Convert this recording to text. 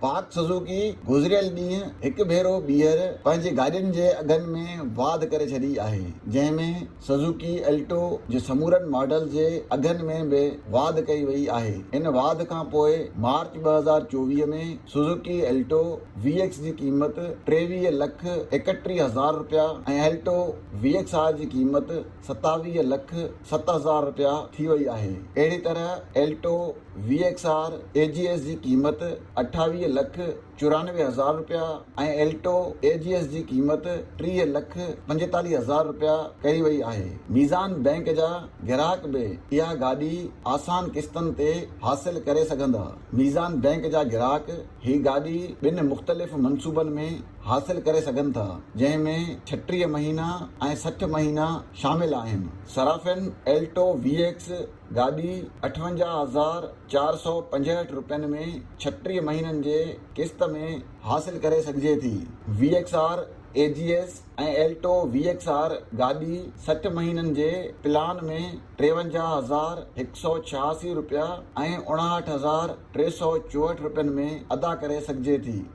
Park Suzuki गुज़िरियल ॾींहुं हिकु भेरो ॿीहर पंहिंजे गाॾियुनि जे अघनि में वाध करे छॾी आहे, जंहिंमें सुजुकी एल्टो जे समूरनि मॉडल जे अघनि में बि वाध कई वई आहे। इन वाध खां पोइ मार्च 2024 में सुजुकी एल्टो VX जी क़ीमत 23,31,000 रुपया ऐं एल्टो VXR जी क़ीमत 27,07,000 रुपया थी वई आहे। अहिड़ी तरह एल्टो VXR AGS जी क़ीमत 28,94,000 रुपया ऐं एल्टो AGS जी क़ीमत 30,45,000 रुपया कई वई आहे। मीज़ान बैंक जा ग्राहक बि इहा गाॾी आसान किस्तनि ते हासिल करे सघंदा। मीज़ान बैंक जा ग्राहक ही गाॾी ॿिनि मुख़्तलिफ़ मनसूबनि में हासिल करे सघनि था, जंहिंमें 36 महीना ऐं 60 महीना शामिल आहिनि। सराफ़िन एल्टो VX गाॾी 58,465 रुपयनि में 36 महीननि जे किस्त में हासिल करे सघिजे थी। VXR AGS ऐं एल्टो VXR गाॾी 60 महीननि जे प्लान में 53,186 रुपया ऐं 59,364 रुपयनि में अदा करे सघिजे थी।